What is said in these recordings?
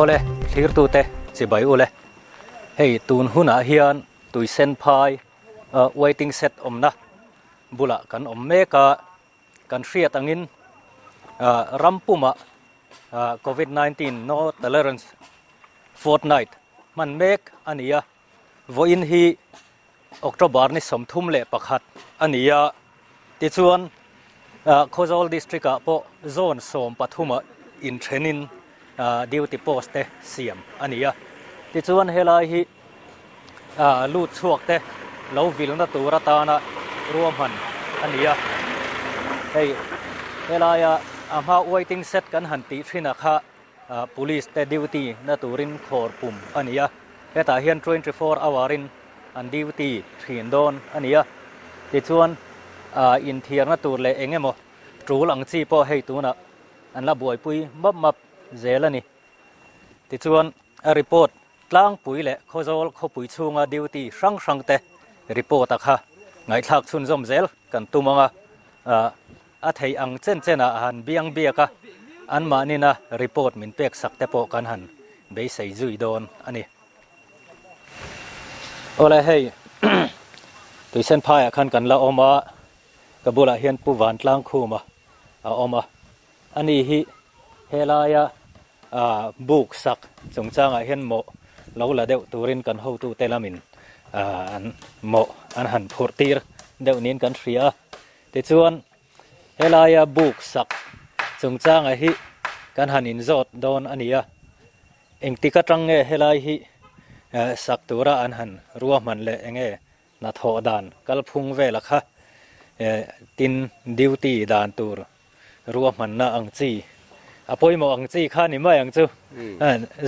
ole thlir tu te chi bai ule hei tun huna hian tuisen phai waiting set omna bula kan ommeka kan hriat angin rampuma COVID-19 no tolerance fortnight man mek ania voin hi October ni somthum le pakhat ania ti chuan Khozol district a po zone som pathuma in thenin duty post te siam ania ti chuan helai hi lut chuak te lo vilna tura tana ruam han ania hei helaya ama waiting set kan han ti thina kha police te duty na turin khor pum ania heta hian 24 hourin an duty thin don ania ti chuan in thiar na tur le engemo trul ang chi po hei tuna an la buai pui map zelani ti chuan a report tlang pui le Khozol kho pui chunga duty sang te report a kha ngai thak chun zom zel kan tumanga a thei ang chen han biang biaka an manina report min pek sak te po kan han be sei zui don ani ola hei tuisen phai khan kan la oma kabula hian pu wan tlang khuma a oma ani hi helaya book sak chungchanga hian mo lo la deuh turin kan ho tu telamin an mo an han phurtir deuh nin kan hria ti chuan helaya book sak chungchanga hi kan hanin zot don ania engtika tangge helai hi sak tura an han ruwa man le enge na tho dan kalphung vela kha tin duty dan tur ruwa man na angchi apoi mo angchi kha ni mai angchu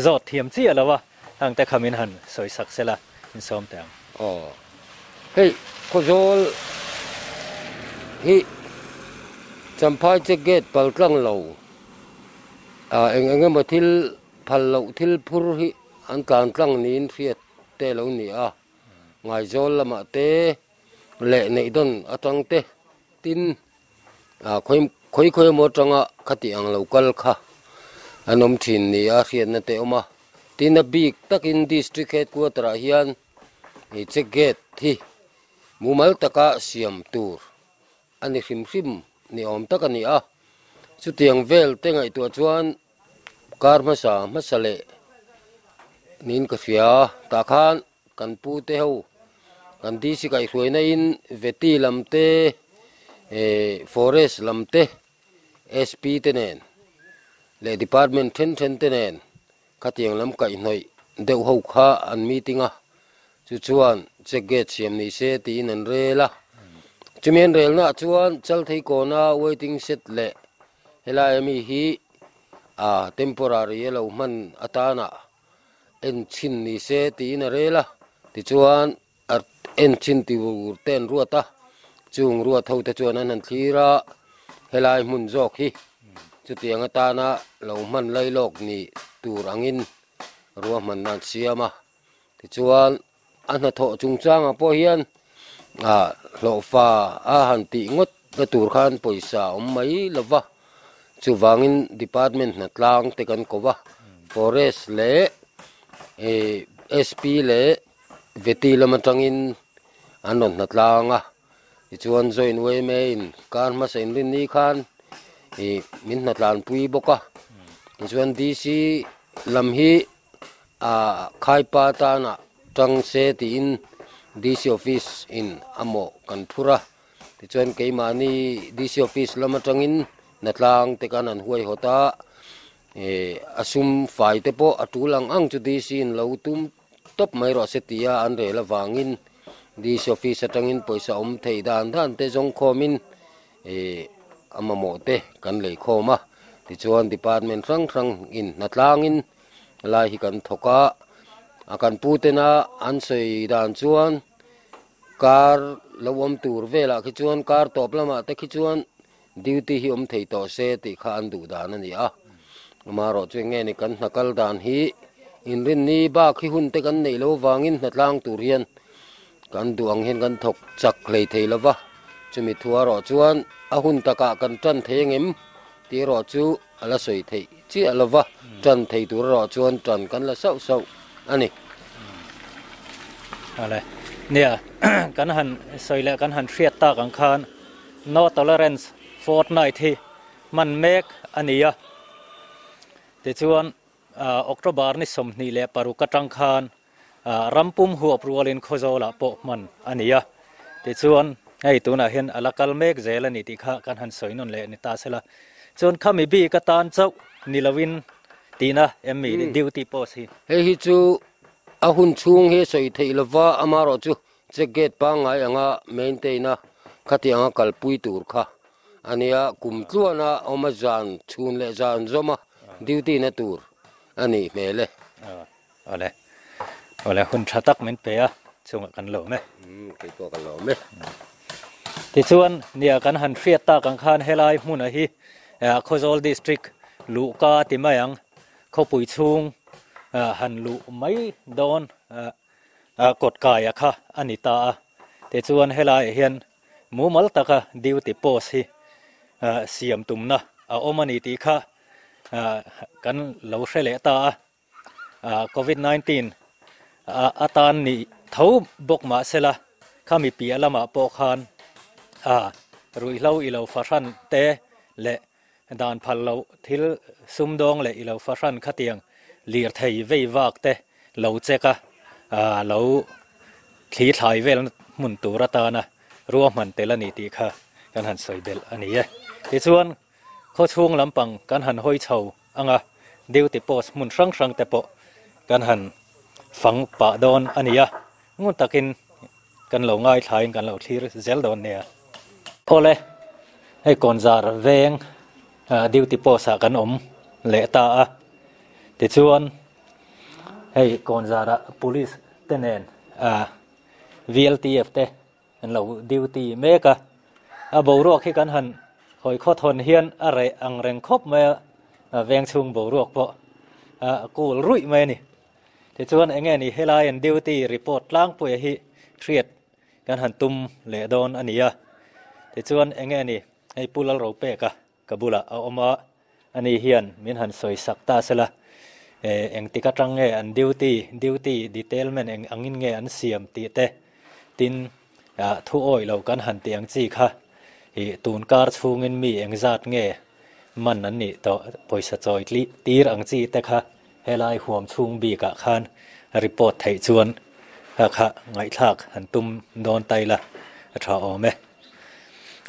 zot thiam chi alawa ang te khamin han soi sak sela in som tang hei Khozol hi champai che gate pal tlang lo enge ma thil phal lo thil phur hi an kan tlang nin riat te lo ni ngai zol lama te le nei don atang te tin khoi mo tanga khati ang local kha anom thin ni a riat na te oma tin a big takin district headquarter hian hi che gate hi mumal taka siam tur ani hrim ni om takani chu tiang vel te ngai tu chuan karma sa masale nin ka fia ta khan kan pu te ho kan di si kai hruina in veti lamte forest lamte SP te nen le department ten te nen khatiang lam kai noi deuh ho kha an meeting chu chuan che gate siam ni se ti nan rela chumen rel na chuan chal thei ko na waiting set le helai mi hi temporary lo man atana en chin ni se ti na rela ti chuan en chin ti ur ten ruata chung ruat tho te chuan an thira helai mun jok hi chu tiang atana lo man lailok ni tur angin ruwa man nan siama ti chuan an tho chungchang po hian lo fa han ti ngot na tur khan poisa mai lova chu wangin department na tlang te kan kowa forest le SP le veti lamatangin anon na tlanga ti chuan join way main kan ma sein rin ni khan min na tlan pui boka ti chuan DC lam hi khai pa ta na tang se ti in DC office in amo kan thura ti chuan keimani DC office lamatangin natlang te kan an huai hota asum fai te po atulang ang chu DC in lo tum top mai ro setia an re la wangin DC office atangin poisa thei dan dan te jong khomin amamo te kan lei khoma ti chuan department rang in natlangin lai hi kan thoka akan putena an sei dan chuan kar lawam tur vela khi chuan kar top lama te khi chuan duty hi thei to se ti kha an du dan ani maro chu nge ni kan nakal dan hi in rin ni ba khi hun te kan nei lo wangin natlang tur hian kan duang hen kan thok chak lei thei lova chumi thua ro chuan a hun taka kan tran thengem ti ro chu ala soi thei chi alova จันที่ตัวรอชวนจันกันละเศร้าอันนี้อะไรเนี่ย กันหันสอยและกันหันเทียดตากังคาน no tolerance fortnight ที่มันเมกอันนี้อ่ะแต่ชวนออกตุบาร์นี่สมนี่แหละปารุกจังคานรำปุ่มหัวปรัวลินโคโซละปะมันอันนี้อ่ะแต่ชวนไอ้ตัวน่ะเห็นอลักลเมกเจลนี่ที่ข้ากันหันสอยนั่นแหละนี่ตาเสละชวนข้ามีบีกตานเจ้านิลวินตีนะเอ็มมีดิวตีโพสิเฮ้ยจูอาหุ่นชุงเฮ้สอยที่ละว่าอามารอจูจะเก็ตปังไงอ่ะเมนเตนะขัดยังกัลปุยตูร์ค่ะอันนี้กุมตัวนะเอามาจานชุนเละจานจอมาดิวตีนะตูร์อันนี้เมเล่เอาเลยหุ่นชาตักเหม็นเปียช่วงกันหลงไหมกี่ตัวกันหลงไหมที่ชวนเนี่ยกันหันเฟียตากังคานเฮลัยมุนฮีโคโซลดิสตริกลูกาติมายังเขาปุยชุงหันลูไม่โดนกดกายอะค่ะอันนี้ตาที่ชวนเฮลัยเห็นมูมัลตะค่ะดิวติโพสิเสียมตุ่มนะอมันนี่ตีค่ะกันเหลาเสลตาโควิด-19อาตานนี่เท่าบกมาเสละข้ามีปีละมาปอคานรุยเล่าอีเหล่าฟาชันเตะและดานพัลเหล่าทิลซุมดองและอีเหล่าฟาชันขัดยังเลียร์ไทยเวยวากเตะเหล่าเจกะเหล่าขีถ่ายเวลมุนตูรตานะรวมมันเตละนี่ตีค่ะกันหันสวยเบลอันนี้ที่ส่วนเขาช่วงลำปังกันหันห้อยเฉาอังดิวติโพสมุนช่างแต่ปอกันหันฝังป่าดอนอันนี้งูตะกินกันเหล่าง่ายถ่ายกันเหล่าที่เซลดอนเนี่ยพอเลยให้ก่อนจารเวงดิวติโพสกันเละตาแต่ส่วนให้ก่อนจารpolice เตนVLTF เตเหล่าดิวตีเมกะบ่าวรอกให้กันหันหอยข้อทนเฮียนอะไรอังแรงคบมาเวงชุงบ่าวรอกเพราะกูรุ่ยมานี่แต่ชวนไอ้เงี้ยนี่เฮลายันดิวตี้รีพอร์ตล้างป่วยฮิเครียดการหันตุ่มเหล่ดอนอันนี้แต่ชวนไอ้เงี้ยนี่ไอ้ปุลเราเปกะกบุละเอามาอันนี้เฮียนมินหันสวยสักตาเสละเอ็งติกัดรังเงอันดิวตี้ดีเทลแมนเอ็งอังอินเงอันเสียมตีเตตินทุอ้อยเรากันหันเตียงจีค่ะตูนการชูเงินมีเอ็งจัดเงมันนั่นนี่ต่อปอยสะจอยตีรังจีแต่ค่ะเฮลายห่วมชุงบีกะคานรีพอร์ตไทยชวนค่ะไงทักหันตุ่มโดนไตละทราออมไหม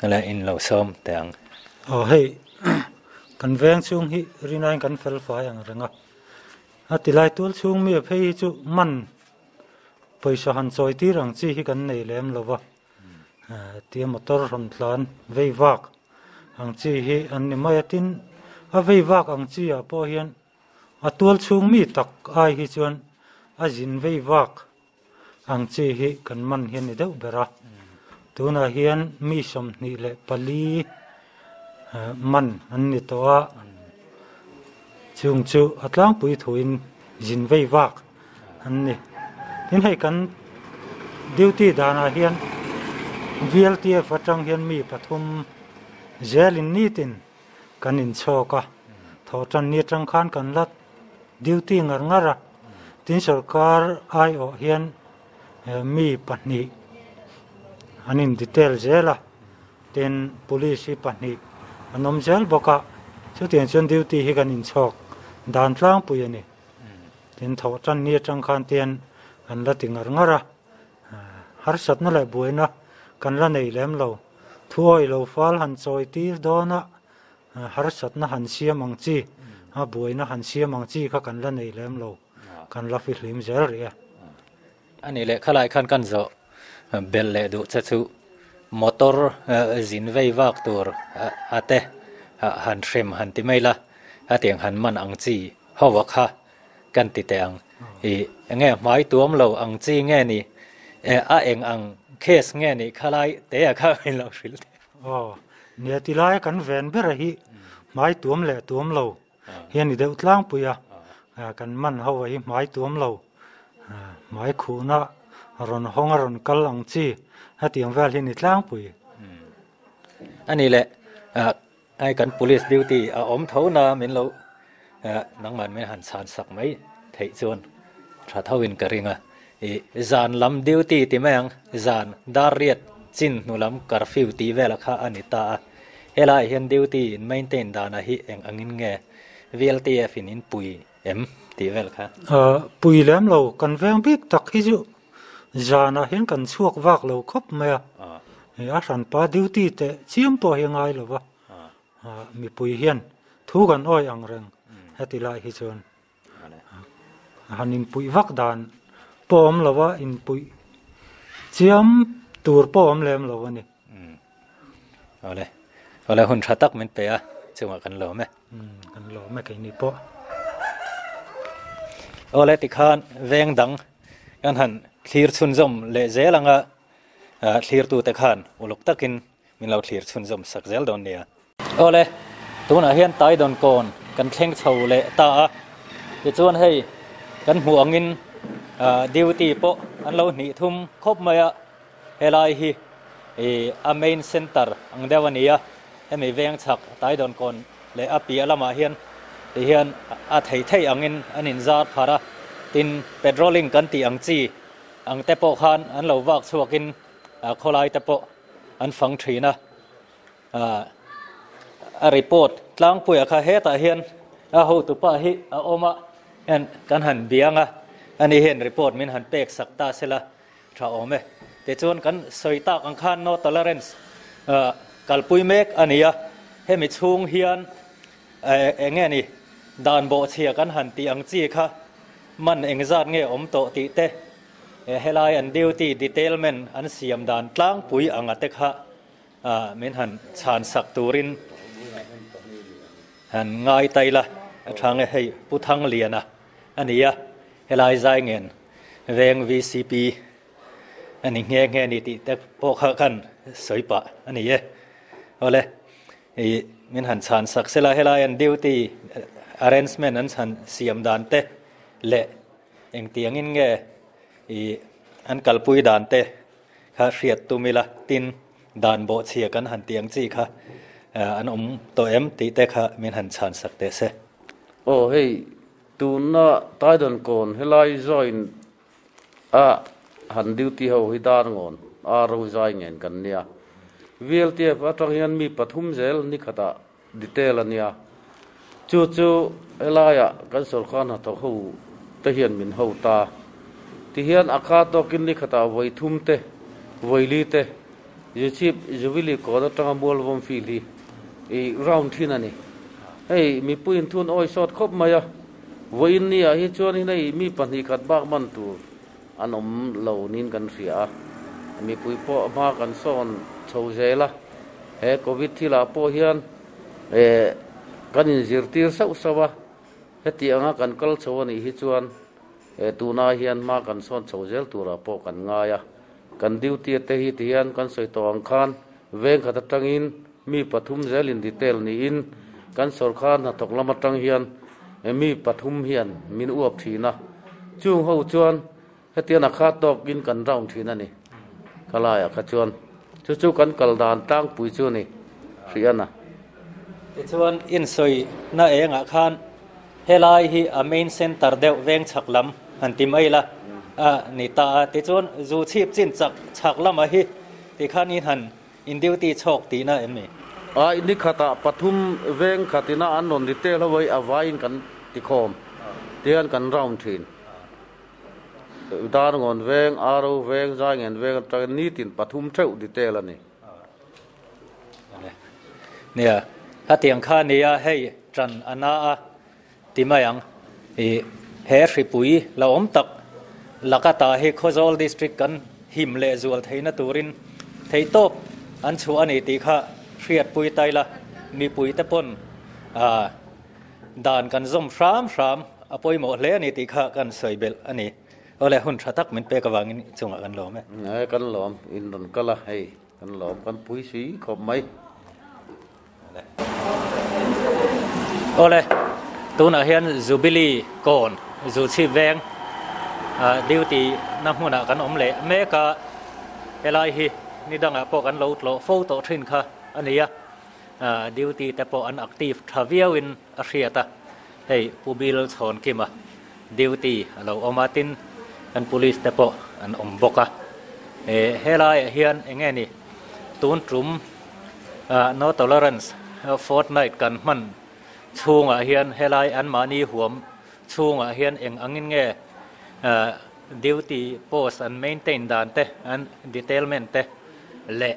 อะไรอินเราซ้อมแต่งเฮ้ยกันแวงชุงฮิรินายกันเฟลฟ้าอย่างไรเงาติลายตัวชุงมีเพย์จุมันไปสหันซอยตีรังจีฮิกันในเล่มละวะเตรียมมอเตอร์รถลานเววักอังจีฮิอันนี้ไม่ตินเววักอังจีพอเห็นตัวชุงมีตักไอฮิจวนจินเววักอังจีฮิกันมันเห็นนี่เด้อเบระตัวน่ะเห็นมีสมนี่แหละปลีมันอันนี้ตัวชุงจูอัตลังปุยถุนจินเววักอันนี้นี่ให้กันดิวตี้ดานาเห็นVLTF ฟัดจังเห็นมีปฐมเจลินนี่ตินกันอินโชกะทอจันนี่จังคันกันลัดดิวตี้งาระตินสรการไอโอเห็นมีปัญหาอันนี้ดีเทลเจล่ะติน police ปัญหาอันนมเจลบอกว่าชุดเตียนชนดิวตี้ให้กันอินโชกด่านล่างปุยนี่ตินทอจันนี่จังคันเตียนกันลัดติงาระหาสัตว์นั่นแหละบุยนะกันละในเล่มเราถ้วยเราฟ้าหันซอยตีดอนะหาสัตว์นะหันเสียมังจีบุยนะหันเสียมังจีก็กันละในเล่มเรากันละฟิลิมเจอร์เนี่ยอันนี้แหละขลายขันกันจะเบลเลดูจะชูมอเตอร์จินไววักตัวอาเตหันเทรมหันติไม่ละอาเตียงหันมันอังจีหัวค่ะกันติเตียงเงี้ยไม้ตัวมเราอังจีเงี้ยนี่เองอังเคสเงี้ยนี่ขลายเตะข้าเป็นเราสิเนี่ยที่ไล่กันแวนเบรหิไม้ตัวมแหละตัวมเราเห็นนี่เดือดร้อนปุยกันมันเขาไว้ไม้ตัวมเราไม้คูนะรอนห้องรอนกัลลังจีให้เตียงแวลเห็นนี่ร้อนปุยอันนี้แหละไอ้กัน police duty อมเท่านาเหมือนเรา นังมันไม่หันสารสักไหมเทจวนถ้าเท่าวินกระริงจานลำดิวตีที่แมงจานดารียดจินนุลำการฟิวตีเวลข้าอันนี้ตาเฮลายเห็นดิวตีไม่เต้นดานะฮิเองอังินเงเวลตีฟินินปุยตีเวลข้าปุยแหลมเรากันแวงบิ๊กตักฮิจุจานะเห็นกันช่วงวักเราครบไหมอาสันป้าดิวตีแต่เชี่ยมตัวยังไงหรอวะมีปุยเห็นทุกันอ้อยอังเริงให้ติลายฮิจวนฮันอินปุยวักดานปอมหรอวะอินปุยเชี่ยมตัวปอมแหลมหรอวะนี่เอาเลยหุ่นชาตักมันเปียจังหวะกันหล่อไหมกันหล่อไม่กันนี่ปอเอาเลยติคานแวงดังกันหันคลีร์ชุนจอมเละเจลังคลีร์ตัวตะคานอุลกตะกินมินเราคลีร์ชุนจอมสักเจลดอนเนี่ยเอาเลยตัวน่ะเฮียนตายดอนก่อนกันเข่งเฉาเละตาจะชวนให้กันหัวงินดิวตีโปอันเราหนีทุ่มคบมาเฮลายฮีเมนเซ็นเตอร์อังเดวันนี้ให้มีเวียงฉักตายดอนก่อนเลยปีละมาเฮียนไทยอังเงินอันนินซาพาระตินเปโตรลิงกันตีอังจีอังเตโปคานอันเราวักสวกินโคลายเตโปอันฟังทรีนะรีพอร์ตกลางปุยข้าเฮตเฮียนหูตุปะฮิโอมาอันกันหันเบียงอันนี้เห็นรีพอร์ตมินหันเป็กสักตาเสละชาโอเมแต่จนกันสอยตาอังคารโนตอเลเรนส์กัลปุยเมกอันนี้ให้มีช่วงเฮียนเงี้ยนี่ดานโบเชียกันหันตีอังจีค่ะมันเองจาดเงี้ยโตตีเตเฮลายอันดิวตีดีเทลเมนอันเสียมดานกลางปุยอังเตค่ะมินหันชานสักตูรินหันง่ายไตละทางให้ผู้ทั้งเลียนะอันนี้เฮลายใจเงินเวง VCP อันนี้เงี้ยนี่ตีแต่พวกเขากันสวยปะอันนี้เอาเลยมินหันชานสักเสลาเฮลายอันดิวตี arrangement อันหันเสียมดานเตเละเองเตียงอินเงอันกัลปุยดานเตข้าเสียดตุมิละตินดานโบเชียกันหันเตียงจีค่ะอันตัวตีเตค่ะมินหันชานสักเตเสโอ้เฮ้ยตูน่าตายดอนก่อนเฮลายจอยหันดิวตีเขาฮิดานงอนเราใจเงินกันเนี่ยเวลเทียบว่าตรงนั้นมีปฐุมเจลนี่ขตาดิเทลเนี่ยจู่เฮลายกันสุรขานหัตเขาเทียนมินเขาตาที่เฮียนอาคาตกินนี่ขตาไว้ทุ่มเตไว้ลีเตยูชีพยูวิลีก็ต้องทำบัวลมฟิลีราวที่นั่นนี่เฮ้ยมีปืนทุนอ้อยสอดครบมาไว้นี่ฮิจวนนี่มีปัญหาขัดบ้ามันตัวอันเหล่านี้กันเสียมีปุยพ่อมากันซ่อนโชว์เจละโควิดที่ละพ่อเฮียนกันยินจีร์ตีร์สักสัวที่อ่างกันกลโชว์นี่ฮิจวนตูน่าเฮียนมากันซ่อนโชว์เจลตัวละพ่อกันง่ายกันดิวตีเตหิเฮียนกันใส่ตัวอังคารเวงขัดตังอินมีปฐุมเจลินดีเทลนี่อินกันสุรขานตกละมัดตังเฮียนมีปฐุมเฮียนมินอวบทีนะจุงเขาจวนให้เตียนอาคาตอกกินกันร่างทีนั่นนี่กลายขจวนจู่ๆกันกลดานตั้งปุยจวนนี่เสียนะจวนอินสอยน่าเองอาคารเฮลายฮีอเมนเซ็นเตอร์เดวเวงฉักลำหันติไม่ละนี่ตาติจวนจูชีพจินฉักลำฮีติข้านี้หันอินดิวตีโชคตีน่าเอ็มอินดิขตาปฐุมเวงขตินาอันนนดิเตลไว้อวายินกันติคอมเตียนกันร่างทีนดานงอนเวงอารูเวงใจเงินเวงตอนนี้ตินปฐุมเท่าดิเตลนี่เนี่ยถ้าเตียงข้านี้ให้จันอนาติมายังเฮริปุยเราตักลักตาให้โคจอลดิสตริกกันหิมเลจวลไทยนัตูรินไทยโตบอันชัวอันนี้ตีข้าเสียดปุยไตละมีปุยตะปนด่านกันซอมฟรามอภัยหมดเลยนี่ตีข้ากันใส่เบลอันนี้เอาเลยหุ่นชาตักมันเปกวางนี่จงกันหลอมไหมกันหลอมอินดอนก็ละให้กันหลอมกันปุยสีขอบไหมเอาเลยตัวน่ะเห็นจูบิลีก่อนจูชีแวงดิวตีน้ำหัวหน้ากันเละแม่ก็เอลายฮีนี่ดังพวกกันโหลดโฟโต้ทรินค่ะอันนี้ดิวตีแต่พออันแอคทีฟทราเวลวินอาเซียตา hey pubil chon kima duty alo omatin an police te po an omboka helai hian engeni tun trum no tolerance fortnight kan man chunga hian helai an mani huam chunga hian eng angin nge duty post and maintain dan te an detailment te le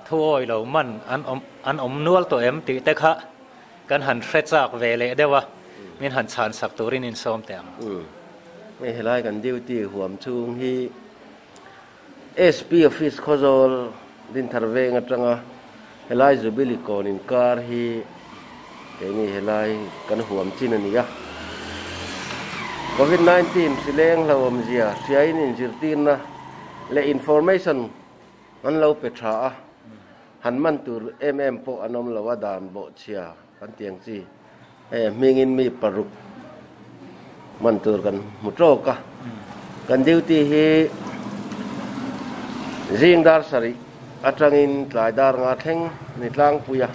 thuoi lo man an nual to em ti te kha kan han threachak ve le dewa min han chan sak turin in som teไม่เห็นไรกันดิวตีหัวมชุงฮีSP office ขจรดินทารเวงจังอ่ะเห็นไรจูบิลิโกนินการฮีเดี๋ยวนี้เห็นไรกันหัวมจีนนี่อ่ะ COVID-19 สิเลงเราอมเจียเสียอินจิรตินนะและ information มันเราเปิดหาหันมันตัวโปอนอมเราว่าดานโบเชียกันเตียงจีมีเงินมีปรุกมันตัวกันมุดโรกะกันดิวตีฮีจิงดาร์สริอัตรังอินหลายดาร์งาเทงนิดล่างปุยะ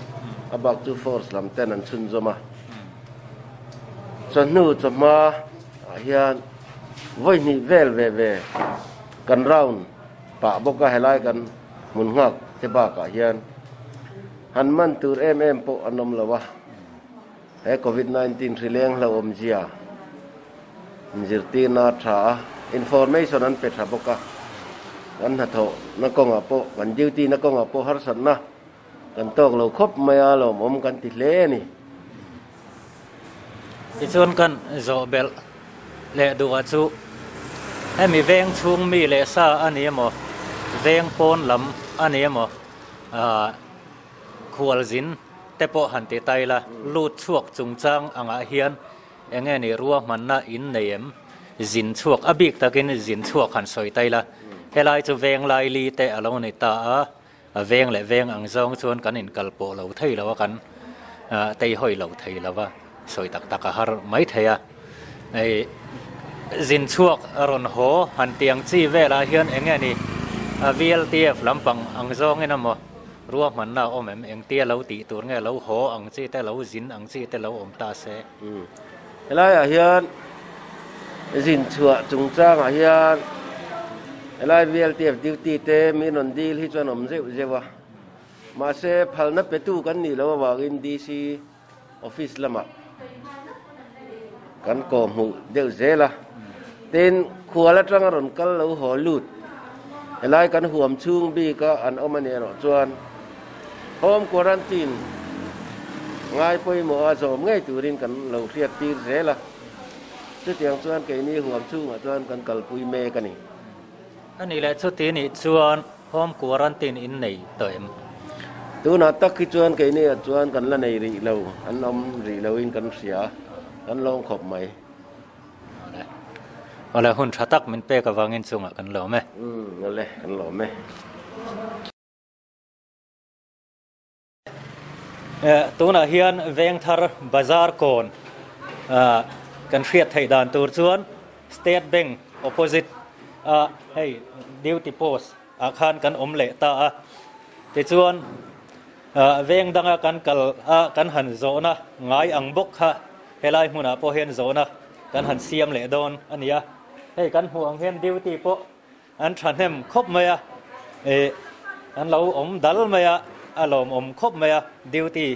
อับักจูฟอร์สลำเต้นอันชุนจมาส่วนนู้จมาเฮียนวันนี้เวลกันราวน์ปะบกะเฮลัยกันมุนงักเทบากะเฮียนหันมันตัวโปอนอมละวะCOVID-19 สิเลงเราอมเจียจิรตีนาชา information นั้นเป็นระบบกันหัดโถนักกองอโปกันดิวตีนักกองอโปฮาร์สันนะกันตอกเราครบไม่อาเราอมกันติดเล่นี่ที่ส่วนกันโจเบลเละดูอัจูให้มีเวงชุงมีเลซ่าอันนี้มั้งเวงปนลำอันนี้มั้งขวลจินแต่พอหันติไตละลูดชวกจุงจังอ่างเฮียนเองนี่รัวมันน่าอินเนียมจินชวกอบิกตะกินจินชวกหันสวยไตละเฮลัยจะเวงลายลีแต่อารมณ์ในตาเวงและเวงอังซองชวนกันอินกัลโปเราไทยแล้วว่ากันไตห้อยเราไทยแล้วว่าสวยตักตักหาไม่ไทยไอจินชวกอรอนโหหันเตียงจีเวลาเฮียนเองนี่VLTF ลำปังอังซองนี่นะมั้งรัวมันน่าอมเองเตี้ยเราตีตัวไงเราโหอังจีแต่เราจินอังจีแต่เราอมตาเสอะไรเฮียนจินชัวจุงจ้างเฮียนอะไรVLTFดิวตีเตมีนนดีที่จวนอมเจ้าวะมาเสพพัลนับไปตู้กันนี่แล้วว่าอินดีซีออฟฟิศละมากันก่อหูเดี๋ยวเสละเต้นขัวละจังรอนกันเราหัวลุดอะไรกันหัวมชุ่งบีก็อันเอามาเนี่ยจวนโฮมควอรันตินง่ายไปหมดอาสมง่ายตัวรินกันเราเรียกตีเสละชุดอย่างจวนเกนี่หัวชุ่งจวนกันกัลปุยเมกันนี่อันนี้แหละชุดที่นี่จวนโฮมควอรันตินอินในตัวเอ็มตัวนัดตักที่จวนเกนี่จวนกันละในรีเราอันนมรีเราอินกันเสียอันลองขบไหมเอาละหุ่นชาตักมันเป๊ะกับวางเงินสูงกันหล่อไหมนั่นแหละกันหล่อไหมตัวน่ะเฮียนเวงทาร์บาซาร์โกนกันเชียดไทยด่านตัวจวน State Bank opposite ให้ duty post อาคารกันอมเละตาแต่จวนเวงดังกันกันหันโซนะง่ายอังบกฮะเฮลัยมุนาพอเห็นโซนะกันหันเสียมเละโดนอันนี้ให้กันห่วงเห็น duty พออันฉันเห็นครบไหมอันเราอมดัลไหมอารมณ์อมครบไหมduty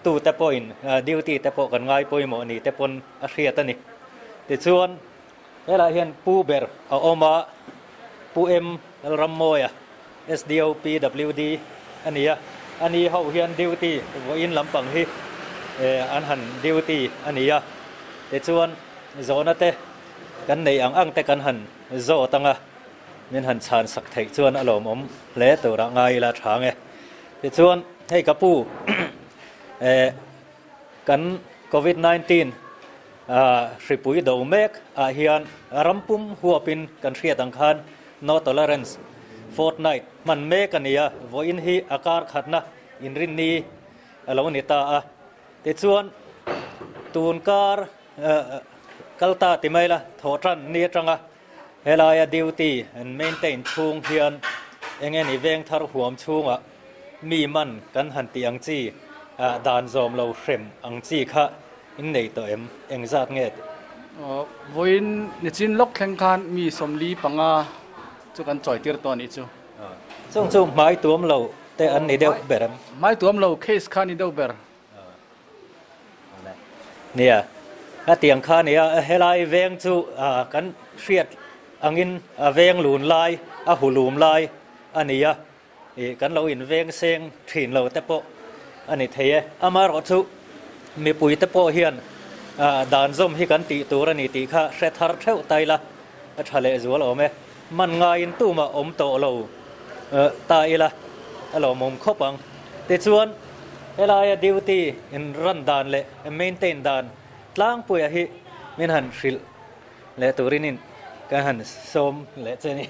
ตู้แต่พออินduty แต่พอกันง่ายพออีโมนี่แต่พอนอาเซียตันนี่แต่ส่วนเฮลัยเห็นปูเบอร์เอามาปูเอ็มรัมโมยSDOPWD อันนี้เขาเฮียน duty ว่าอินลำปังฮีอันหัน duty อันนี้แต่ส่วนโซนเตกันในอังแต่กันหันโซตังมันหันชานสักไทยส่วนอารมณ์อมเละตัวง่ายละทางแต่ส่วนให้กับผู้กันโควิด-19สิปุยดาวเมกเฮียนรัมปุ่มหัวปินกันเสียตังคัน no tolerance fortnight มันเมกันเนี่ยว่าอินฮีอาการขัดนะอินรินนีเราเนี่ยตาแต่ส่วนตูนการกัลตาติไม่ละโทษรันเนี่ยจังเฮลายดิวตี้เมนเทนชุงเฮียนเองนี่เวงทาร์หัวมชุงมีมันกันหันตีอังจีด่านโจมเราเข็มอังจีค่ะ in nei to em eng zat nge voin ni chin lok thleng khan mi somli panga chu kan choi tir to ni chu chung chu mai tuam lo te an ni deuh beram mai tuam lo case khan ni deuh ber nia a tiang kha nia helai veng chu kan hriat angin a veng lun lai a hulum lai ania e kan lo in veng seng thin lo te po ani theye amar ro chu mi pui te po hian dan zom hi kan ti tur ani ti kha hre thar theu taila a thale zual ome man nga in tu ma om to lo ta ila alo mom khopang te chuan helai duty in run dan le maintain dan tlang pui a hi min han hril le turinin ka han som le cheni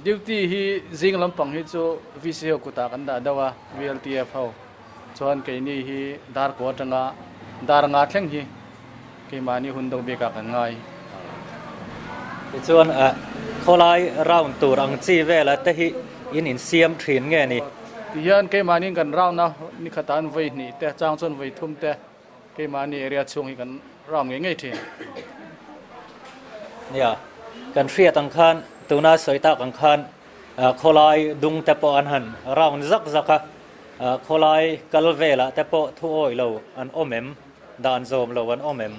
duty hi jing lampang hi chu VCO kuta kan da dawa VLTF ho chuan ke ni hi dar ko tanga dar nga thleng hi ke mani hundong be ka kan ngai ti chuan kholai round tur ang chi vela te hi in siam thin nge ni ti hian ke mani kan round na ni khatan voi ni te chang chon voi thum te ke mani area chung hi kan round nge nge thi nia kan hria tang khan tuna soita kang khan kholai dung te po an han round zak zaka kholai kalvela te po thu oi lo an omem dan zom lo an omem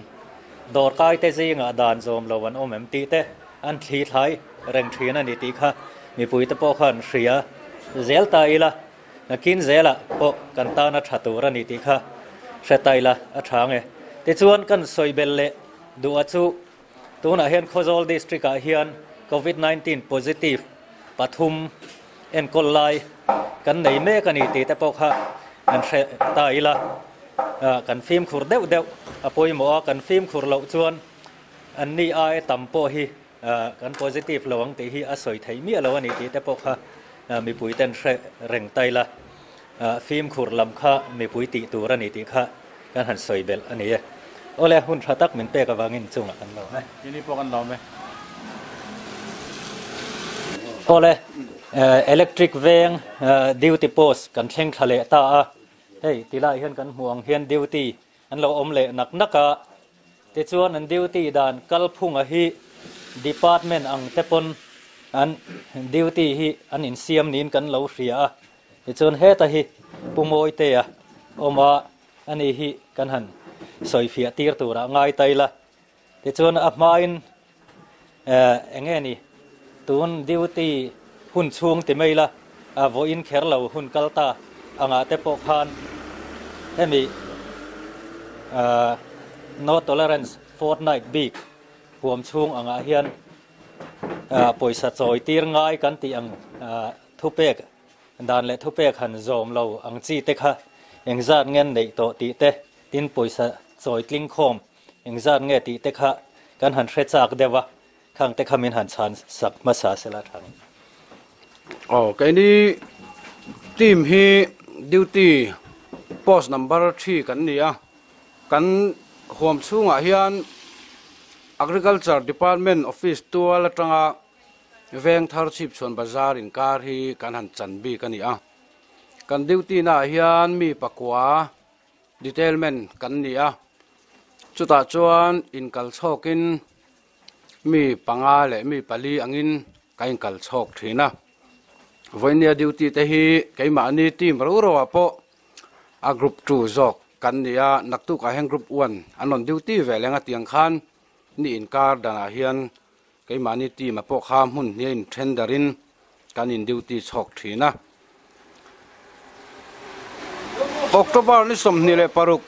dor kai te zinga dan zom lo an omem ti te an thli thai reng thina ni ti kha mi pui te po khan hria zel ta ila nakin zela po kan ta na thatu ra ni ti kha setaila a thange ti chuan kan soibel le du achu tuna hian khozol district a hian COVID-19 positive pathum en kollai kan nei me kan ti te po kha an ta ila kan film khur deuh apoi mo kan film khur lo chuan an ni ai tampo hi kan positive lawang te hi a soi thei mi lo ani ti te po kha mi pui ten reng taila film khur lam kha mi pui ti tur ani ti kha kan han soi bel ani ole hun thatak min pe ka wangin chunga kan lo ni po kan lo me ole electric veng duty post kan thleng thale ta a hei tilai hian kan huang hian duty an lo om le nak naka te chuan an duty dan kal phunga hi department ang tepon an duty hi an in siam nin kan lo hria te chuan he ta hi pumoi te a oma ani hi kan han soi fia tir tura ngai taila te chuan a main enge ni tun duty hun chung ti maila a vo in kher lo hun kalta anga te po khan hemi no tolerance fortnight week huam chung anga hian poisa choi tir ngai kan ti ang thupek dan le thupek han zom lo ang chi te kha engzat ngen nei to ti te tin poisa choi tling khom engzat nge ti te kha kan han hrechak dewa khang te khamin han chan sak ma sa sela thang cái này team hi duty post number 3 kan ni a kan huam chunga hian agriculture department office tua la tanga veng thar chip chon bazar in kar hi kan han chan bi kan ni a kan duty na hian mi pakwa detailment kan ni a chuta chuan in kal chokin mi panga le mi pali angin kain kal chok thina voinia duty te hi keima ani team ro apo a group 2 zok kan nia naktu ka heng group 1 anon duty velenga tiang khan ni in kar dana hian keima ani team apo kham hun ni in tenderin kan in duty chok thina october ni som ni le paruk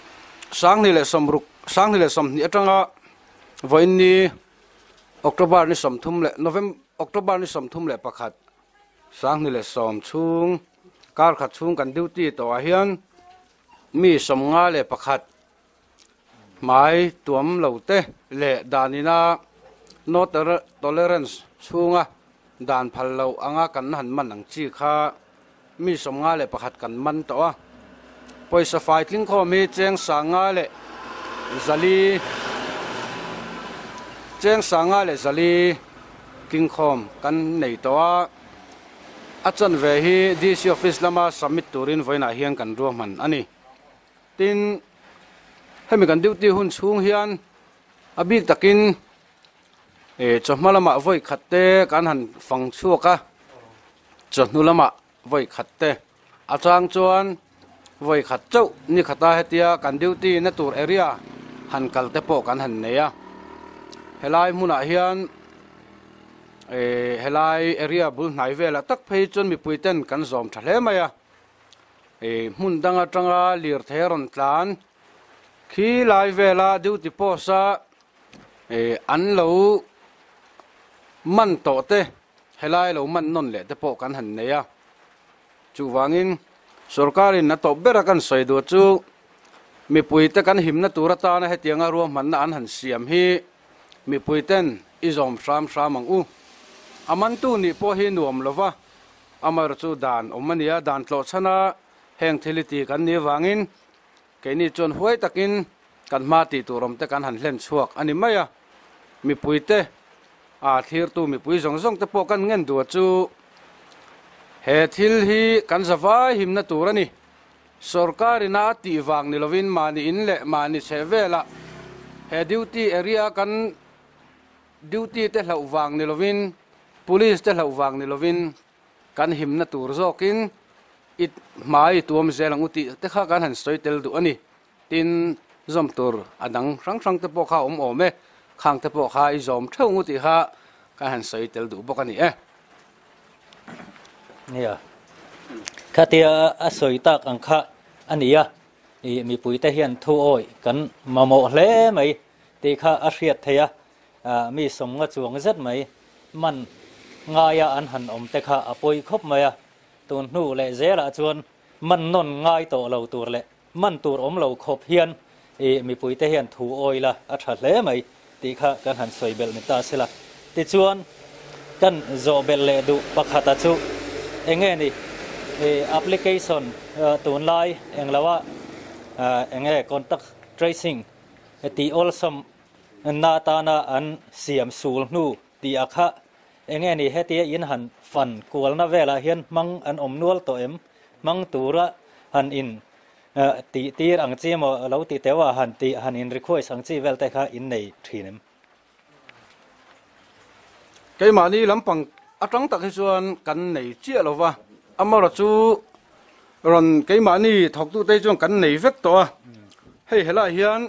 sang ni le somruk sang ni le som ni atanga voini october ni som thum le november october ni som thum le pakhat sang ni le som chung kar khat chung kan duty to a hian mi som nga le pakhat mai tuam lote le danina no tolerance chunga dan phal lo anga kan han man ang chi kha mi som nga le pakhat kan man to a poisa fighting kho mi cheng sanga le zali king khom kan nei to a achan ve hi DC office lama submit turin voina hian kan ro man ani tin hemi kan duty hun chung hian abik takin chawhmalama voi khatte kan han fang chuaka chahnulama voi khatte achang chuan voi khat chau ni khata hetia kan duty na tur area han kalte po kan han neya helai muna hian helai area bul hnai vela tak phei chon mi puiten kan zom thale maya mun danga tanga lir theron tlan khi lai vela duty posa an lo man to te helai lo man non le te po kan han neya chu wangin sarkarin na to bera kan soidu chu mi puite kan himna turata na hetianga ro man na an han siam hi mi puiten izom sham ang u aman tu ni po hi nuam lova amar chu dan omania dan tlo chana heng thiliti kan ni wangin ke ni chon huai takin kan ma ti turom te kan han hlen chuak ani maya mi puite a thir tu mi pui zong zong te po kan ngen du chu he thil hi kan zawai himna turani sarkarina ti wang ni lovin mani in le mani chevela he duty area kan duty te hlau wang ni lovin police te hlau wang ni lovin kan himna tur zokin it mai tuam zelang uti te kha kan han soitel du ani tin zom tur adang rang te po kha ome khang te po kha I zom theu uti kha kan han soitel du bokaniเนี่ยข้าเตียอาศัยตากอังคะอันนี้มีปุ๋ยแต่เฮียนทุ่อ้อยกันมาโมเล่ไหมตีข้าอาเชียเทียมีสมงจวงเจ็ดไหมมันง่ายอันหันอมแต่ข้าอปุยคบไหมตัวนู่เละเจละจวนมันนนง่ายตัวเราตัวเละมันตัวอมเราคบเฮียนมีปุ๋ยแต่เฮียนทุ่อ้อยละอาชัดเล่ไหมตีข้ากันหันสวยเบลนิตาสิละตีจวนกันโจเบลเลดูปักขัดจูเองนี่application ตัวไลน์เองแล้วว่าเอง contact tracing ที่ also นาตานาอันเสียมสูลนู่ที่อาคะเองนี่เฮตียินหันฟันกวลนาเวลาเห็นมังอันอมนวลตัวมังตัวระหันอินตีอังจีมเราตีเตว่าหันอินรีควอสังจีเวลแต่ค่ะอินในทีนึมcái mà đi lắm bằng trắng tắc hay xuân cắn nảy chia lâu va mà là chú rồi cái mà đi thọc tu tây chuông cắn nảy vét to hay là hiền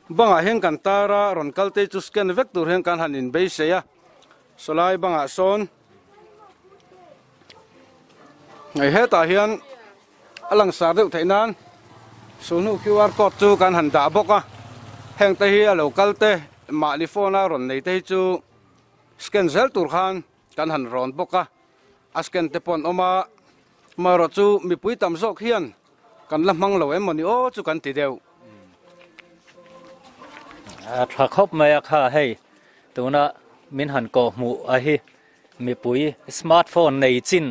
bang hiền cắn ta ra rồi cal tây chú scan vét tu hiền cắn hành in base ya solai bang son ngày hết ta hiền alang sa được thấy nan số nu QR code chú cắn hành đã bốc à hiền tây hi local tây mà đi phone rồi này tây chú scan zel tur khan kan han ron boka asken te pon oma maro chu mi pui tam zok hian kan la mang lo emoni o chu kan ti deuถ้าครบมาค่ะให้ตัวน่ะมินหันก่อหมู่hiมีปุ๋ยสมาร์ทโฟนในจิน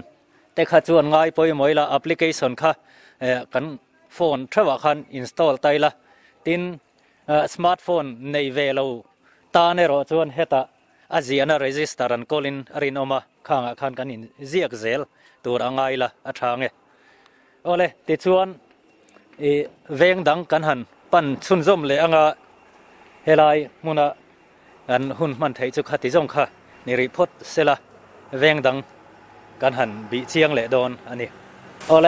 แต่ข้าจวนง่ายไปหมดละแอปพลิเคชันค่ะกันโฟนทว่าคันอินสตอลไตละตินสมาร์ทโฟนในเวลาตาในรถจวนเฮตาอาเจียนเรจิสตารันโคลินอรินอมาข้างคันกันอินเจียกเซลตัวร่างไงละอัฐางเอโอเลติชวนเวงดังกันหันปั่นชุนจมเลยอ่ะเฮลัยมุนะอันหุ่นมันไทยจุกขัดที่จงค่ะนี่รีพอร์ตเสละเวงดังกันหันบีเชียงเลยโดนอันนี้โอเล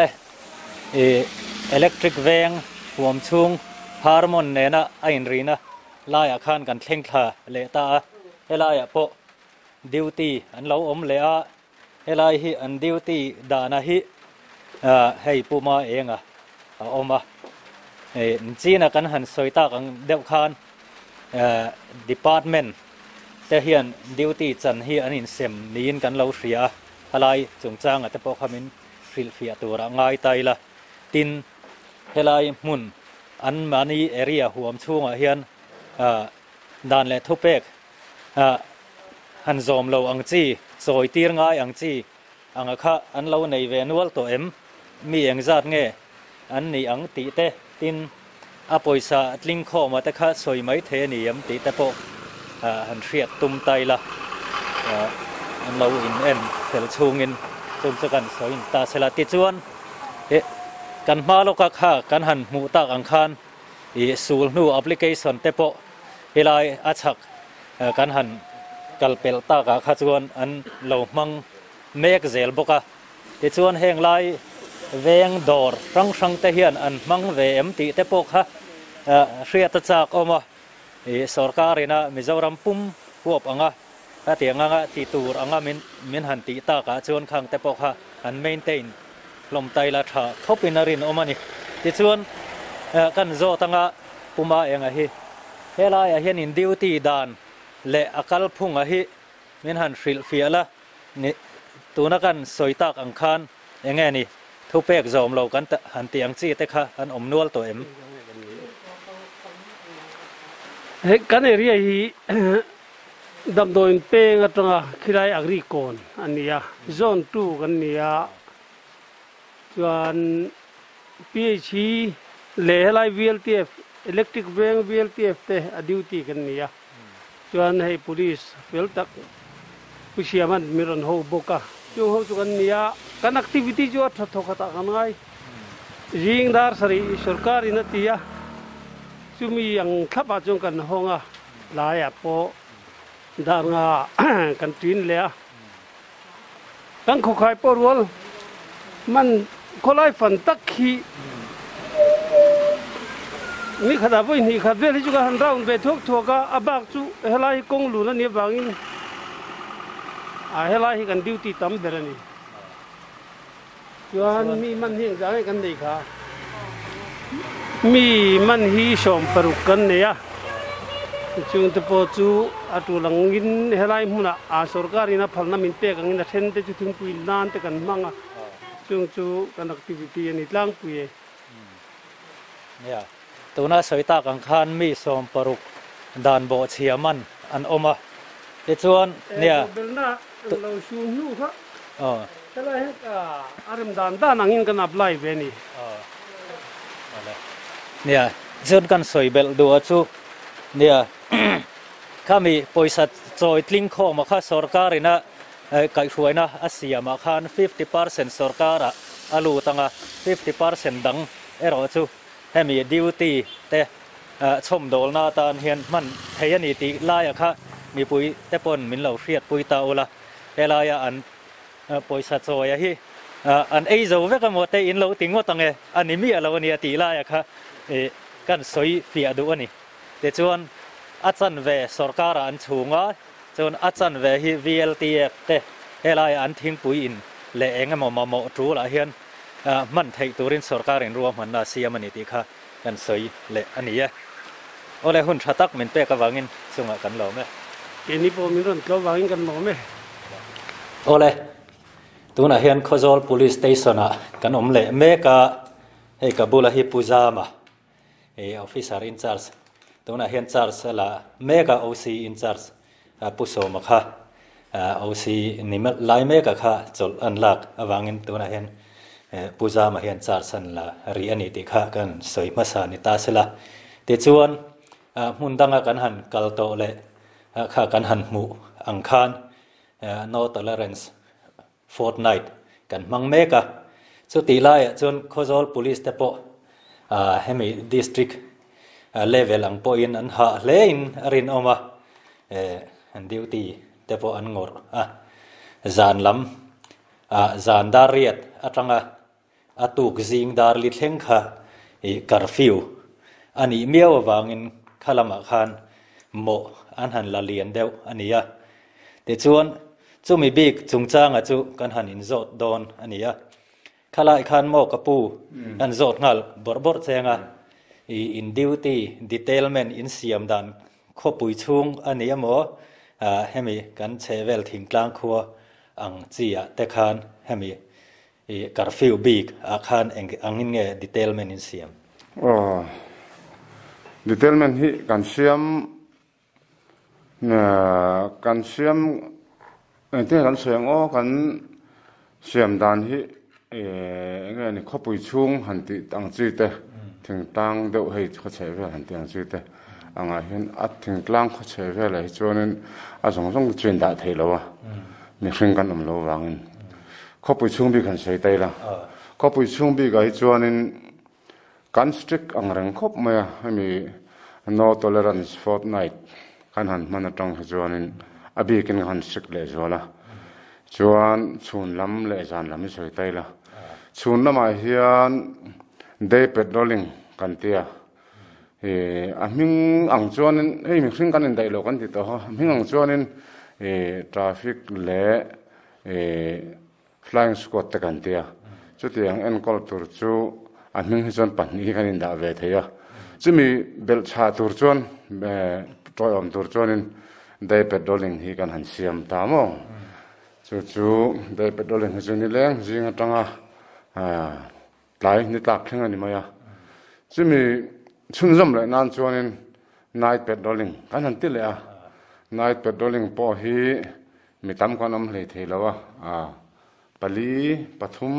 อิเล็กทริกเวงหัวมชุงฮาร์โมนเนน่ะไอ้รีนะลายอาคารกันเข่งคลาเลตาเฮลัยพอดิวตี้อันเราอมเลยเฮลัยฮีอันดิวตี้ดานะฮีให้ปูมาเองอมจีน่ะกันหันสวยตากังเดวคานdepartment แต่เฮียนดิวตี้จันฮีอันนี้เสมนี้กันเราเสียอะไรจงจ้างแต่พอคำนี้ฟิลเฟียตัวร่างกายไตละตินเฮลัยมุนอันมานีเอรียหัวมช่วงเฮียนด้านและทุเปกหันซอมเราอังจีซอยตีร์ง่ายอังจีอังค่ะอันเราในเวนัวตัวมีอังจัดเงอันนี้อังตีเตตินอาปอยซาลิงข้อมาแต่ข้าสวยไม่เทนิยมตีแต่พอหันเสียดตุ้มไตละอันเราอินเถลชูงินจงจะกันสวยตาเสลติจวนกันมาโลกข้ากันหันหมู่ตากอังคาร i sul nu application te po helai achak kan han kalpel ta ka kha chuan an lo mang mek zel boka ti chuan heng lai veng dor rang te hian an mang ve em ti te po kha hria ta chak oma i sarkarina Mizoram pum huap anga atianga ti tur anga min han ti ta ka chuan khang te po kha an maintain lom tai la tha thopinarin omani ti chuan kan zo tanga puma enga hi helai a hian in duty dan le akal phunga hi min han hril fiala ni tuna kan soitak ang khan enge ni thupek zom lo kan han tiang chi te kha an omnual to em he kan area hi dam doin pe ngatanga khirai agri kon ania zone 2 kan nia chuan PH le helai VLTF electric bank VLTF te a duty kan nia chuan hei police fel tak pusiaman miron ho boka chu ho chu kan nia kan activity jo tha thokata kan ngai ringdar sari sarkar ina tia chumi ang khapa chung kan honga laya po darnga kan tin le kan khokai porwal man kholai fan tak khi ni khada voi ni khabe li juga han raun be thok thoka abak chu helai kong lu na ni bangin a helai kan duty tam berani chuan mi man hi jang kan nei kha mi man hi som paruk kan ne ya chung te po chu atu langin helai huna a sarkarina phalna min pe kang ina then te chu thum pui nan te kan manga chung chu kan activity ani tlang pui ya tuna soita kang khan mi som paruk dan bo chiaman an oma ti chuan nia belna lo shu nu kha helai ka aram dan angin kan apply ve ni nia zon kan soibel du chu nia kami poisa choi tling kho ma kha sarkarina kai hruaina asiama khan 50% sarkara alu tanga 50% dang ero chu hemi duty te chom dol na tan hian man theiani ti laia kha mi pui te pon min lo hriat pui ta ola helaya an poisa choya hi an ei zo veka mo te in lo tingo tange ani mi alo ni ti laia kha kan soi fia du ani te chuan achan ve sarkara an chunga chuan achan ve hi VLTF te helai an thing pui in le engemaw mamo tu la hian man thei turin sarkarin ruam han na siamani ti kha kan soi le ania ole hun thatak min pe ka wangin chunga kan lo me keni po min ron ko wangin kan lo me ole tuna hian khozol police station a kan om le me ka hei kabula hi pujama officer in charge tuna hian charge la mega OC in charge puso makha OC nimal lai mega kha chol anlak awangin tuna hian pujama hian charge san la ri ani ti kha kan soi masa ni ta sela te chuan mundanga kan han kalto le kha kan han mu angkhan no tolerance fortnight kan mang mega chu ti lai chuan khozol police te po hemi district level ang po in an ha lein rin oma an duty te po an ngor zan lam zan dariat atanga atuk zing dar li thleng kha curfew ani miaw wangin khalama khan mo an han la lian deuh ania te chuan chumi big chungchanga chu kan han in zot don ania khalai khan mo kapu an zot ngal borbor chenga in duty detailment in siam dan khopui chung ania mo hemi kan chevel thingtlang khuwa ang chia te khan hemi curfew big a khan angin nge detailment in siam detailment hi kan siam te kan siam o kan siam dan hi nge ni khopui chung han ti tang chi te thingtang deuh hei kho chevel han tiang chi te anga hian a thingtlang kho chevel ai chuanin a zong chin da theilo a mi hring kan om lo wangin khopui chung bi kan sei tai la khopui chung bi ga hi chuanin กันสติ๊กอังเริงครบไหมให้มี no tolerance fortnight กันหันมันตรงจวนอบีกินหันสติ๊กเลยจวนละจวนชุนล้ำเลยจานล้ำไม่สวยใจละชุนน้ำมาเฮียนเดย์เป็ดดอลลิงกันเตียมิงอังจวนนี่มิงซิงกันได้โลกันติดต่อมิงอังจวนนี่ทราฟิกเล่ flying squad ตะกันเตียจุดที่ยังคอลตัวจูมิงฮิจวนปันนี่กันอินดาเวทียจะมีเบลชาตัวจวนตรอยอมตัวจวนนี่ได้เป็ดดอลลิงฮีกันหันเสียมตามองจูได้เป็ดดอลลิงฮิจวนนี่เลี้ยงจิงตั้งหลายนิตักทั้งนั้นนี่มั้ยจะมีชุนจำเลยนั่นจวนนี่ night patrolling กันหันติเลยnight patrolling พอฮีมีตามกันน้ำเลยทีแล้วปลีปทุม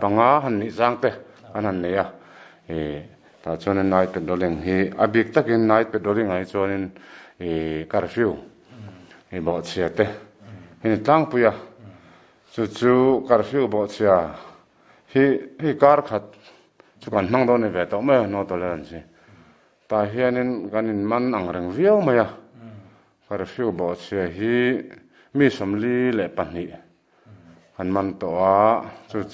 ปังอาหันนี่จังเตะอันนั้นเนี่ยแต่จวนนี่ night patrolling ฮีอบิกตะกิน night patrolling ไอ้จวนนี่curfew บอกเสียเตะนี่ตั้งปุยจู่ๆ curfew บอกเสียฮีการขัดจุกันนั่งโดนในเวทไม่นอตัวเล่นสิแต่เฮียนี่กันนี่มันอังเริงเวียวไหมcurfew บอกเสียฮีมีสมลีเละปันนี่อันมันตัว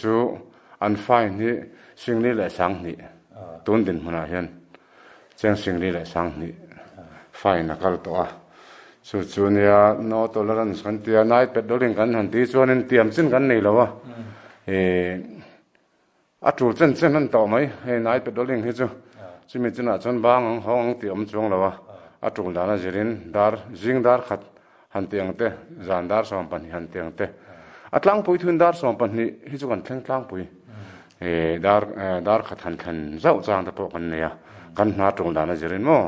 จู่ๆอันไฟนี่สิ่งนี้แหละสังนี่ตุนดินมันเห็นเจ้าสิ่งนี้แหละสังนี่ไฟนักตัวจู่ๆเนี่ยนอตัวเล่นสันตินายเป็ดดอลลิงกันหันที่ชวนนี่เตรียมสิ้นกันนี่แล้ววะจูเส้นนั่นต่อไหมให้นายเป็ดดอลลิงให้จู่มีจีน่าจนบางห้องเตรียมจงแล้ววะจูดานาจิรินดาร์จิงดาร์ขัดหันเตียงเตะจานดาร์สองปันหันเตียงเตะลังปุยทุนดาร์สองปันนี่ให้จู่กันแข่งลังปุยดาร์ขัดหันเจ้าจางตะโปกันเนี่ยกันนาจูดานาจิรินมั้ง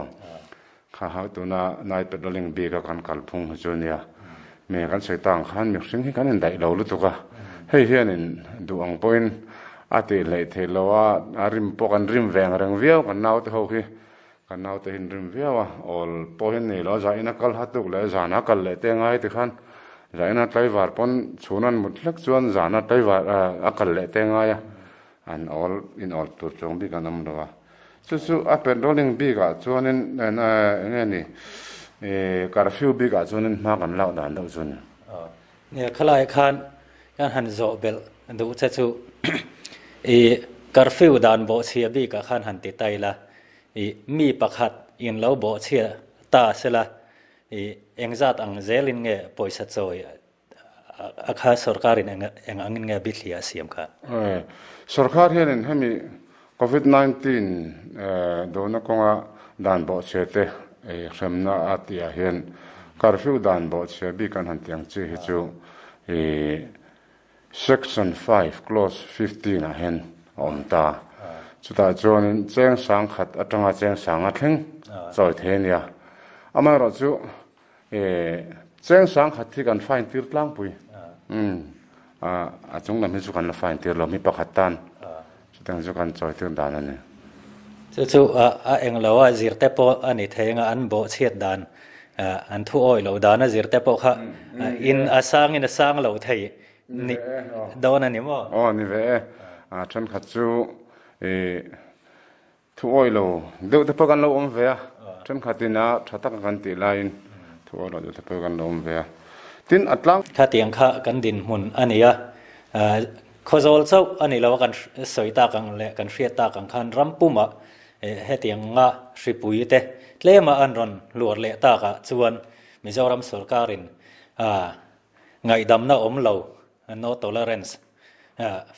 ข้าหาตัวนายเป็ดดอลลิงบีกับกันกัลพงจู่เนี่ยเมื่อกันใส่ต่างขันมีสิ่งที่กันได้เราลุตุกะให้เฮียนินดูอังปอยน์อาทิตย์เลยเทลว่าริมปกันริมแวงเริงเวียวกันนาวเท่าที่กันนาวเตหินริมเวียวall ปอยน์นี่เราใจนักกัลฮัตุกเลยจานักกัลเลยเตงไงที่ขันใจนักไต้หวันปนชูนันมุดเล็กชวนจานักไต้หวันกัลเลยเตงไงอัน all ตัวจงบีกันนั่นด้วยจู่ๆเป็ดดอลลิงบีกับชวนนี่นี่curfewบีกับชวนนี่มากันเล่าด่านเล่าชวนเนี่ยขลายคันการหันโจเบลดูจู่curfew ด่านโบเชียบีกับขันหันติดไตละมีประคัดอินแล้วโบเชียตาเสละเอ็งจัดอังเจลินเงปอยสัตโซยอาคาสรการินเอ็งอังเงบิดเลียเสียมค่ะสรการเห็นให้มี COVID-19 โดนกงด่านโบเชียเตเข็มนาอาติอาเห็น curfew ด่านโบเชียบีกันหันเตียงจีฮิจูSection 5 Clause 15 นะเห็นอมตาสุดท้ายจวนแจ้งสังขัดอัตราแจ้งสังอัดทิ้งจอยเทียนยาอามาเราจู่แจ้งสังขัดที่กันไฟตีร์ล้างปุยจงนำให้จุกันไฟตีร์เรามีประคัดตันสุดท้ายจุกันจอยเทียนด่านนั่นเองจู่เอ็งเราว่าจิรเตปอันนี้เทงอันโบเชียดด่านอันทุ่งอ้อยเราด่านจิรเตปค่ะอินอาสังเราเทยนี่โดนอันนี้มั้งนี่เว้ฉันขัดจู่ทุ่งอ้อยเราเดี๋ยวจะพกันเราเว้ฉันขัดที่น่าชัดตั้งกันตีไลน์ทุ่งอ้อยเราเดี๋ยวจะพกันเราเว้ทินอัดลังข้าเตียงข้ากันดินมุนอันนี้ข้อโจลเจ้าอันนี้เรากันสวยตากันเลยกันเสียตากันขันรำปุ่มเฮตียงงาสิปุยเตเล่มาอันรอนหลวดเละตากะชวนมิจารำสุรการินไงดำน่าอมเหลา no tolerance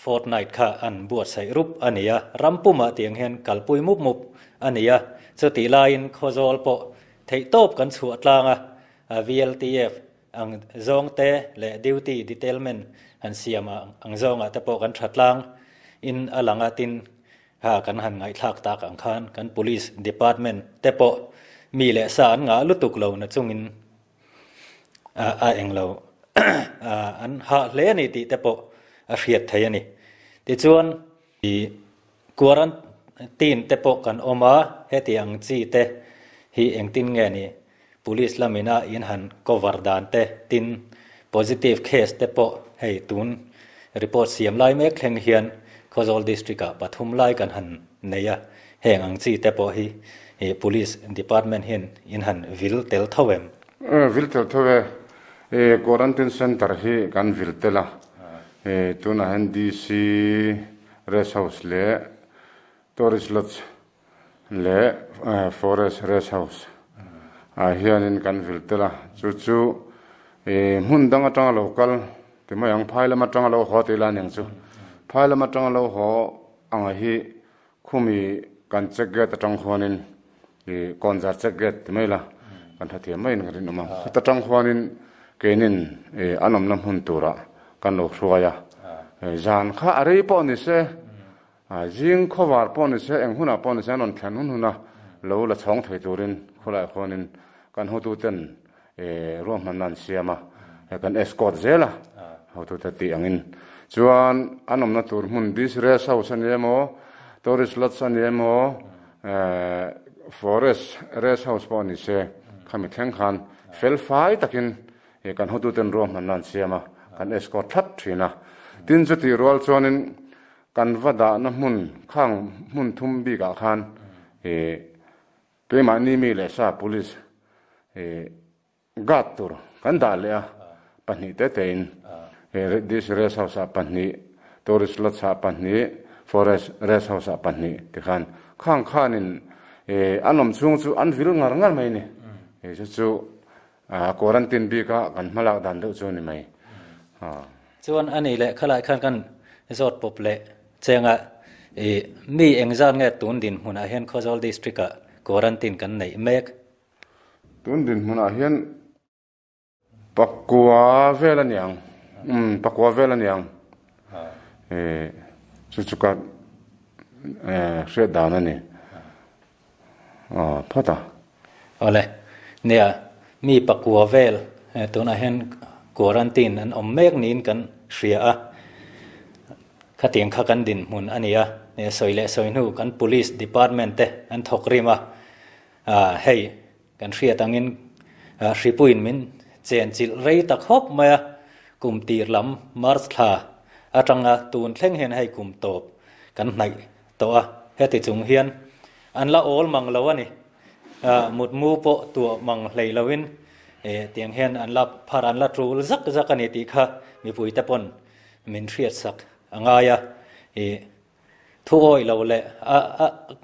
fortnight ค่ะอันบวชใส่รูปอันนี้รำปุ่มเตียงเห็นกัลปุยมุบอันนี้สติลายน์ข้อโจลปะเทยตบกันสวดลางVLTF อังจงเตและ duty detailment อันเสียมาอังจงแต่ปกันชัดลางอินอลังตินกันหันไงทักตากังคานกัน police department แต่ปะมีเลสานงาลุตุกเรานะจงอินเองเราอันหาเลนี่ติแต่ปะเรียดไทยนี่ที่ชวนกวรันตีนแต่ปะกันออกมาเฮติอังจีเตฮีเองตินเงนี่ police ละมินาอินหันกวาร์ดานเตติน positive case แต่ปะให้ตุน report เสียมลายเมฆแข่งเฮียน Kozol district a pathum lai kan han neya heng ang chi te po hi police department hin in han vil tel thawem vil tel thawe quarantine center hi kan vil tela tuna han DC rest house le tourist lodge le forest rest house hianin kan vil tela chu mun dang atang local ti mayang phaila ma tang lo ho ti la ning chu phaila ma tang lo ho anga hi khumi kan chegget atang khonin konza chegget ti mai la kan tha thiam mai ngari noma ta tang khonin kenin anom nam hun tura kan lo hruaya jan kha arei po ni se jing khowar po ni se eng huna po ni se non thlan hun huna lo la chong thei turin khula khonin kan hu tu ten rom nan siama kan escort zela how to tati angin chuan anom na tur mun dis rest house an emo tourist lodge an emo forest rest house po ni se khami thleng khan fel fai takin kan hu tu ten rom nan siama kan escort thap thina tin chu ti rol chuanin kan vada na mun khang mun thum bi ga khan keima ni mi le sa police gatur kan dalia pani te tein this rest house pani tourist lodge pani forest rest house pani te khan khang khanin anom chung chu an vil ngar ngar mai ni chu quarantine bi ka kan malak dan do chu ni mai chuan ani le khalai khan kan resort pop le chenga mi engzan nge tun din huna hian Kozol district a quarantine kan nei mek tun din huna hian pakwa velaniang pakwa velaniang chuchuka shredana ni phata ole nia mi pakwa vel tuna hen quarantine an ommek nin kan hria a khatiang kha kan din mun ania ne soile soinu kan police department te an thokrima hei kan hria tangin hripuin min chen chil rei tak hop maya kum tir lam mars thla atanga tun thleng hen hei kum top kan nai to a heti chung hian an la ol mang lo ani mut mu po tu mang hlei lawin tiang hen an la pharan la trul zak zak ani ti kha mi pui ta pon min hriat sak angaya thu oi lo le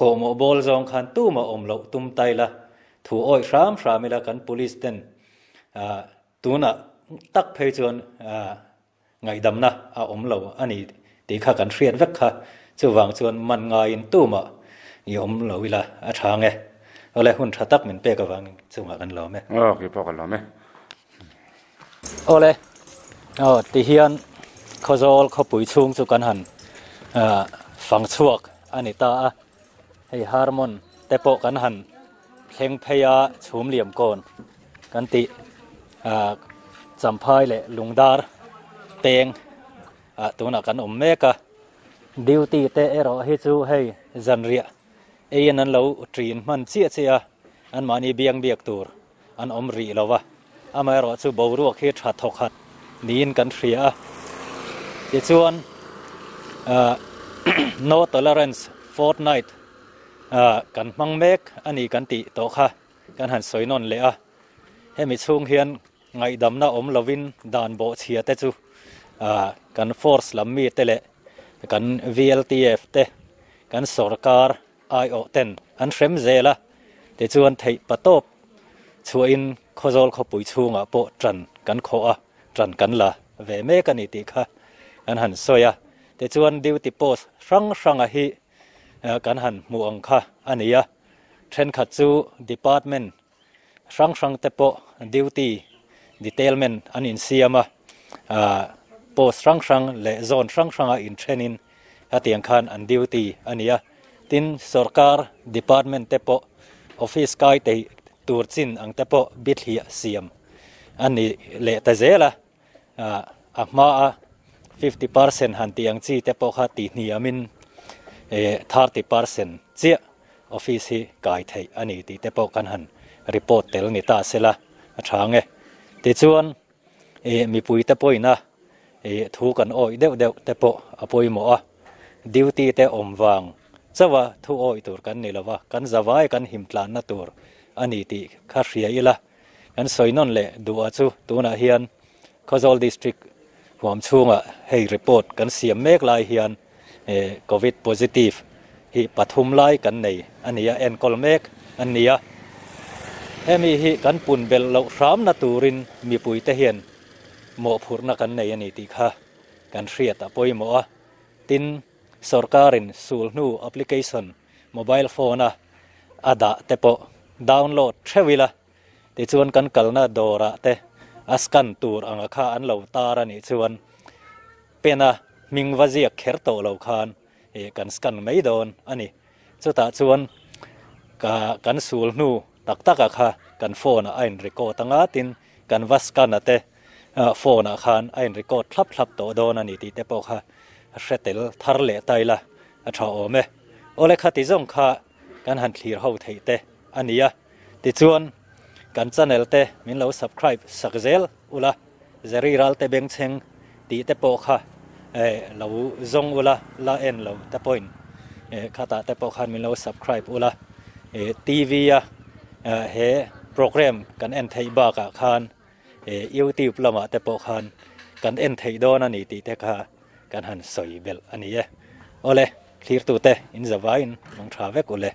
ko mo bol zong khan tu ma om lo tum tai la thu oi ram ramila kan police ten tuna tak phei chuan ngai damna a om lo ani ti kha kan hriat vek kha chuwang chuan man nga in tu ma i om lo ila a thange ole hun tha tak min pe ka wang chunga kan lo me ki pa ka lo me ole ti hian Kozol kho pui chung chu kan han fang chuak ani ta a hei harmon te po kan han thleng pheya chhum liam kon kan ti champhai le lungdar teng tuna kan meka duty te ero hi chu hei zanria ein an lo trin man chia chia an mani biang biak tur an ri lowa amai ro chu boruak hi tha thokhat nin kan hria ti chuan no tolerance fortnight kan mang mek ani kan ti to kha kan han soinon le a hemi chung hian ngai damna lovin dan bo chia te chu kan force lammi te le kan VLTF te kan sarkar IO ten an hrem zela te chuan thei patop chuin Kozol kho pui chunga po tran kan kho a tran kan la ve me kan ni ti kha kan han soya te chuan duty post rang a hi kan han muang kha ania then kha chu department rang te po duty detailment an in siama post rang le zone rang a in training atiang khan an duty ania tin sarkar department te po office kai te turchin ang te po bithia siam ani le ta zela akma 50% han tiang chi te po kha ti ni amin 30% chia office hi kai thei ani ti te po kan han report tel ni ta sela athange ti chuan mi pui te poina thu kan oi deuh te po apoi mo a duty te omwang chawa thu oi tur kan ni lawa kan zawai kan himtlan na tur ani ti kha hria ila kan soinon le duwa chu tuna hian Khazol district huam chunga hei report kan siam mek lai hian covid positive hi pathum lai kan nei ania en kolmek ania hemi hi kan pun bel lo ram na turin mi pui te hian mo phurna kan nei ani ti kha kan hriat a poimo a tin sarkarin sulnu application mobile phone a ada tepo download thewila ti chuan kan kalna dora te askan tur anga kha an lo tara ni chuan pena mingwazia kherto lo khan kan scan mai don ani chuta chuan ka kan sulnu tak kha kan phone a in record anga tin kan waskan ate phone a khan in record thlap to don ani ti te po kha hretel tharle taila a tha ome ole khati jong kha kan han thlir ho theite ania ti chuan kan channel te min lo subscribe sakzel ula zeriral te beng cheng ti te po kha lo zong ula la en lo ta point khata te po khan min lo subscribe ula tv ya he program kan en thei ba ka khan youtube lama te po khan kan en thei don ani ti te kha kan han soi bel ani e ole clear tu te in zawain mong thavek ole